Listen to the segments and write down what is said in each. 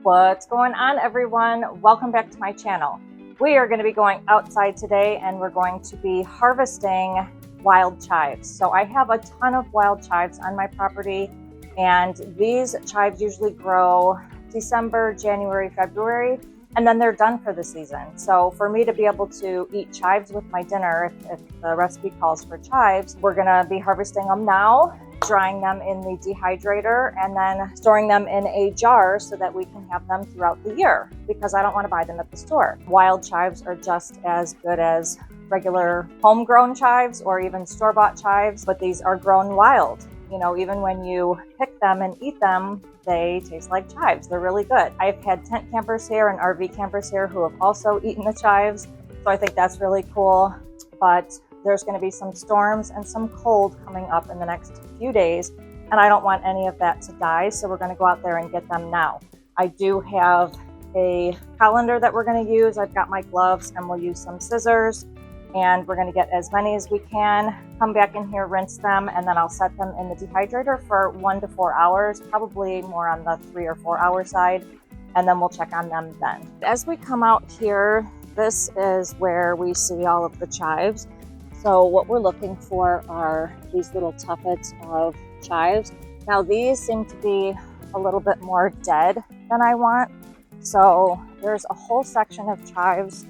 What's going on, everyone? Welcome back to my channel. We are going to be going outside today and we're going to be harvesting wild chives. So I have a ton of wild chives on my property, and these chives usually grow December, January, February, and then they're done for the season. So for me to be able to eat chives with my dinner, if the recipe calls for chives, we're going to be harvesting them now, drying them in the dehydrator, and then storing them in a jar so that we can have them throughout the year, because I don't want to buy them at the store. Wild chives are just as good as regular homegrown chives or even store-bought chives, but these are grown wild. You know, even when you pick them and eat them, they taste like chives. They're really good. I've had tent campers here and RV campers here who have also eaten the chives, so I think that's really cool. But there's going to be some storms and some cold coming up in the next few days, and I don't want any of that to die, so we're going to go out there and get them now. I do have a colander that we're going to use. I've got my gloves, and we'll use some scissors, and we're going to get as many as we can, come back in here, rinse them, and then I'll set them in the dehydrator for 1 to 4 hours, probably more on the 3 or 4 hour side, and then we'll check on them then. As we come out here, this is where we see all of the chives. So what we're looking for are these little tuffets of chives. Now these seem to be a little bit more dead than I want. So there's a whole section of chives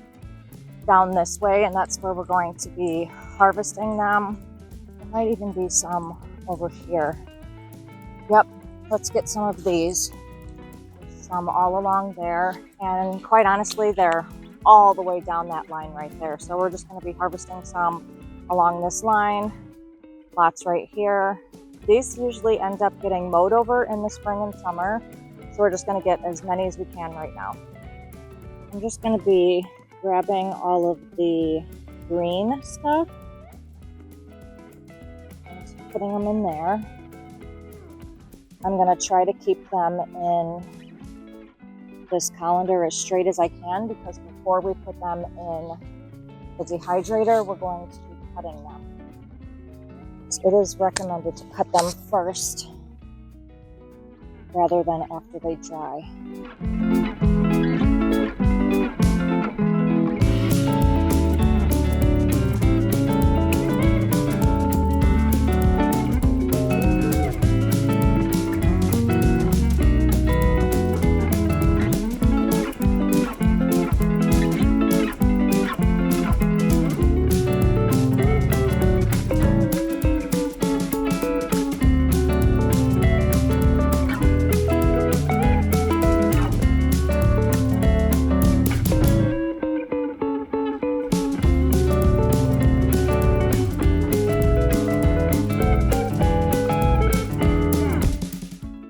down this way, and that's where we're going to be harvesting them. There might even be some over here. Yep, let's get some of these. There's some all along there, and quite honestly, they're all the way down that line right there. So we're just going to be harvesting some along this line, lots right here. These usually end up getting mowed over in the spring and summer, so we're just going to get as many as we can right now. I'm just going to be grabbing all of the green stuff, just putting them in there. I'm going to try to keep them in this colander as straight as I can, because before we put them in the dehydrator, we're going to be cutting them. So it is recommended to cut them first rather than after they dry.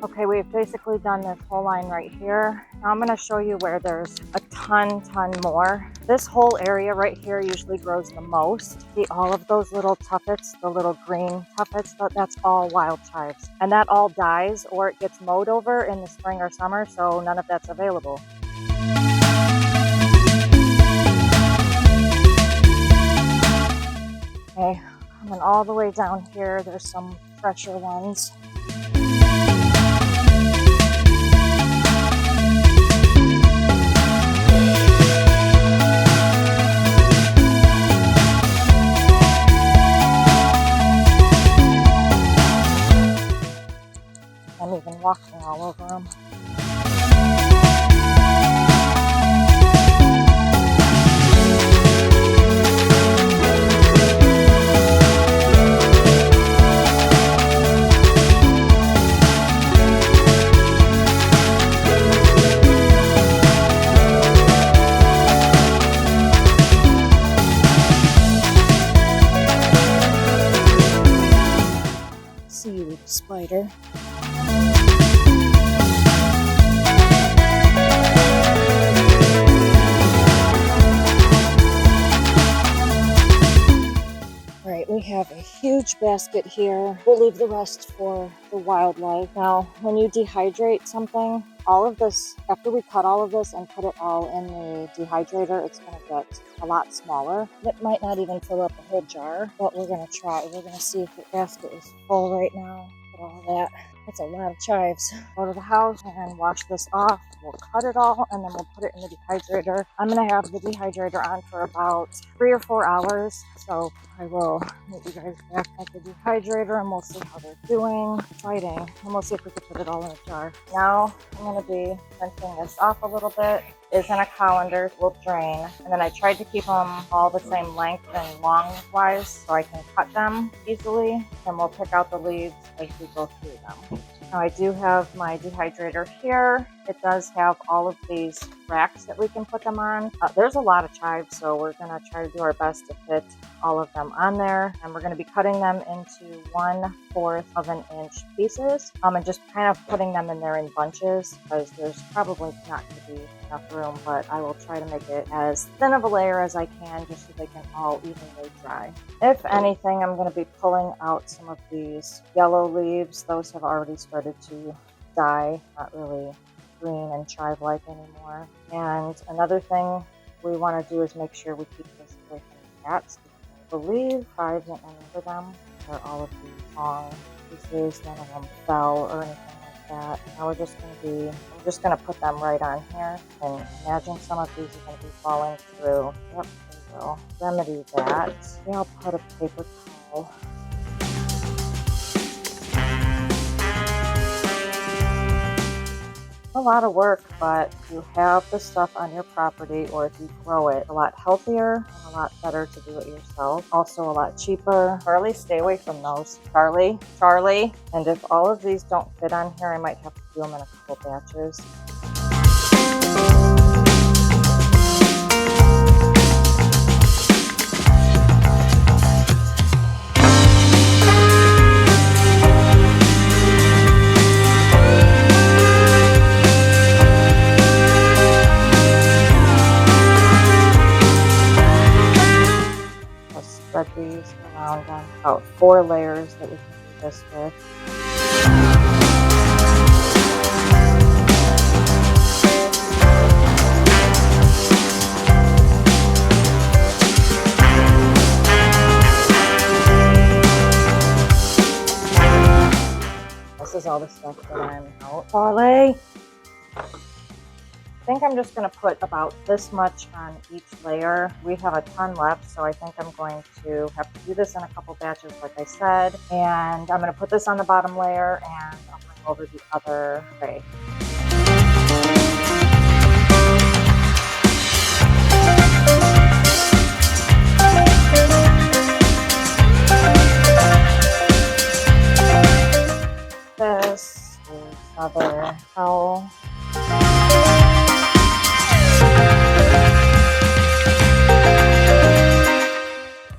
Okay, we've basically done this whole line right here. Now I'm going to show you where there's a ton more. This whole area right here usually grows the most. See all of those little tuffets, the little green tuffets, that's all wild chives. And that all dies or it gets mowed over in the spring or summer, so none of that's available. Okay, coming all the way down here, there's some fresher ones. I'm even walking all over them. Seaweed spider. We have a huge basket here. We'll leave the rest for the wildlife. Now, when you dehydrate something, all of this, after we cut all of this and put it all in the dehydrator, it's going to get a lot smaller. It might not even fill up the whole jar, but we're going to try. We're going to see if the basket is full right now. at all that. That's a lot of chives. Go to the house and wash this off. We'll cut it all and then we'll put it in the dehydrator. I'm gonna have the dehydrator on for about 3 or 4 hours. So I will meet you guys back at the dehydrator and we'll see how they're doing, fighting, and we'll see if we can put it all in a jar. Now I'm gonna be rinsing this off a little bit. Is in a colander, will drain, and then I tried to keep them all the same length and long wise so I can cut them easily, and we'll pick out the leaves as we go through them. Now I do have my dehydrator here. It does have all of these racks that we can put them on. There's a lot of chives, so we're gonna try to do our best to fit all of them on there, and we're gonna be cutting them into 1/4 of an inch pieces, and just kind of putting them in there in bunches because there's probably not gonna be enough room, but I will try to make it as thin of a layer as I can just so they can all evenly dry. If anything, I'm going to be pulling out some of these yellow leaves. Those have already started to die, not really green and chive-like anymore. And another thing we want to do is make sure we keep this away from cats. I believe chives and under them are all of these long pieces. None of them fell or anything. That. Now I'm just going to put them right on here, and imagine some of these are going to be falling through. Yep, we will remedy that. Maybe I'll put a paper towel. A lot of work, but if you have the stuff on your property or if you grow it, a lot healthier and a lot better to do it yourself. Also a lot cheaper. Charlie, stay away from those. Charlie. And if all of these don't fit on here, I might have to do them in a couple batches. Spread these around on about 4 layers that we can do this with. This is all the stuff that I'm out. Charlie! I think I'm just going to put about this much on each layer. We have a ton left, so I think I'm going to have to do this in a couple batches, like I said. And I'm going to put this on the bottom layer, and I'll bring over the other tray. This is another towel.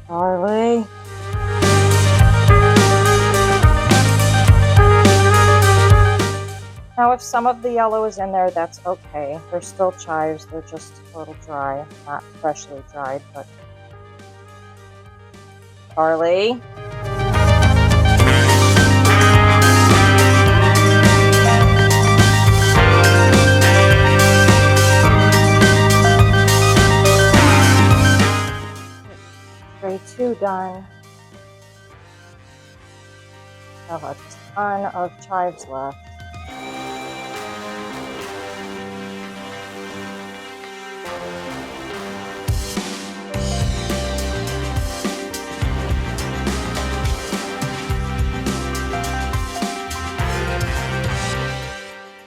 Charlie. Now if some of the yellow is in there, that's okay. They're still chives, they're just a little dry, not freshly dried, but Charlie. Tray 2 done. I have a ton of chives left.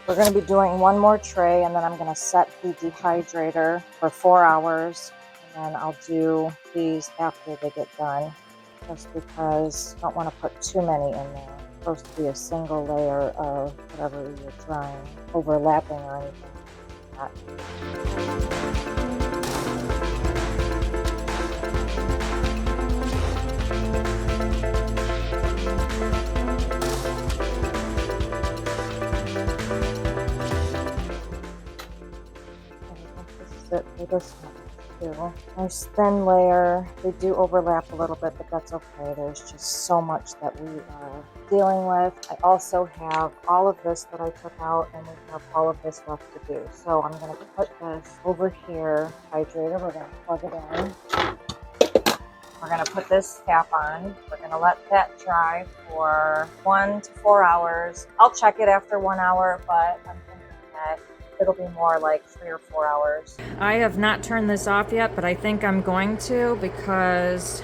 We're going to be doing one more tray, and then I'm going to set the dehydrator for 4 hours. And I'll do these after they get done, just because I don't want to put too many in there. It's supposed to be a single layer of whatever you're drying, overlapping or anything like that. For this one. Nice thin layer. They do overlap a little bit, but that's okay. There's just so much that we are dealing with. I also have all of this that I took out, and we have all of this left to do. So I'm going to put this over here. Hydrator, we're going to plug it in. We're going to put this cap on. We're going to let that dry for 1 to 4 hours. I'll check it after 1 hour, but I'm thinking that it'll be more like 3 or 4 hours. I have not turned this off yet, but I think I'm going to because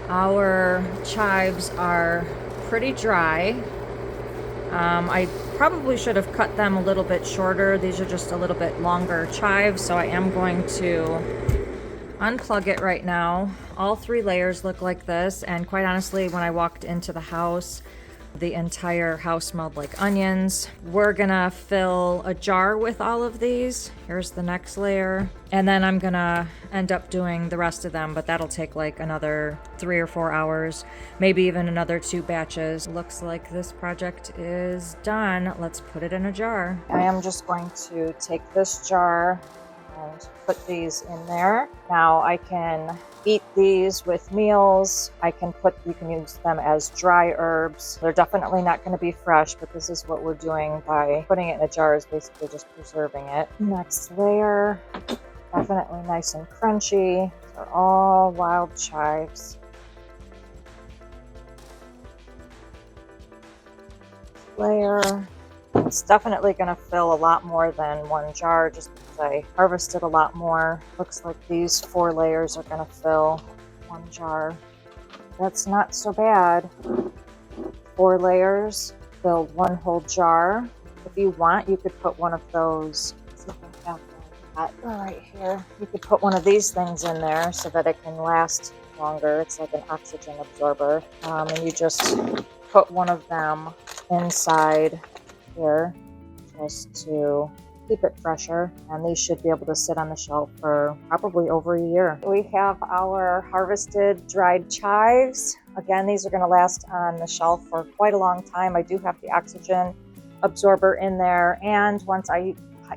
our chives are pretty dry. I probably should have cut them a little bit shorter. These are just a little bit longer chives, so I am going to unplug it right now. All 3 layers look like this, and quite honestly, when I walked into the house, the entire house smelled like onions. We're gonna fill a jar with all of these. Here's the next layer, and then I'm gonna end up doing the rest of them, but that'll take like another 3 or 4 hours, maybe even another 2 batches. Looks like this project is done. Let's put it in a jar. I am just going to take this jar and put these in there. Now I can eat these with meals. You can use them as dry herbs. They're definitely not going to be fresh, but this is what we're doing by putting it in a jar, is basically just preserving it. Next layer, definitely nice and crunchy. They're all wild chives. Layer. It's definitely going to fill a lot more than 1 jar just because I harvested a lot more. Looks like these 4 layers are going to fill 1 jar. That's not so bad. 4 layers filled 1 whole jar. If you want, you could put one of those. Let's see if I have that right here. You could put one of these things in there so that it can last longer. It's like an oxygen absorber. And you just put one of them inside here just to keep it fresher, and these should be able to sit on the shelf for probably over a year. We have our harvested dried chives. Again, these are going to last on the shelf for quite a long time. I do have the oxygen absorber in there, and once I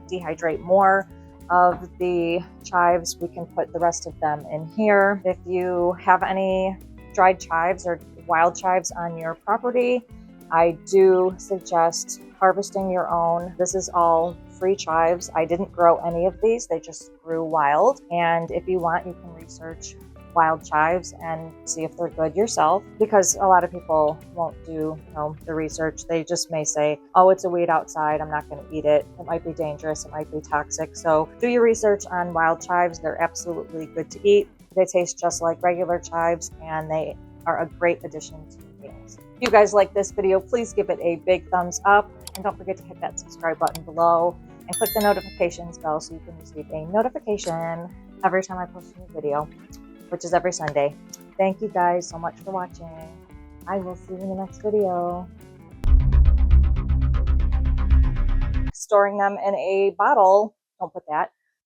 dehydrate more of the chives, we can put the rest of them in here. If you have any dried chives or wild chives on your property, I do suggest harvesting your own. This is all free chives. I didn't grow any of these. They just grew wild. And if you want, you can research wild chives and see if they're good yourself, because a lot of people won't do the research. They just may say, oh, it's a weed outside, I'm not going to eat it. It might be dangerous. It might be toxic. So do your research on wild chives. They're absolutely good to eat. They taste just like regular chives, and they are a great addition to meals. If you guys like this video, please give it a big thumbs up, and don't forget to hit that subscribe button below and click the notifications bell so you can receive a notification every time I post a new video, which is every Sunday. Thank you guys so much for watching. I will see you in the next video. Storing them in a bottle, don't put that.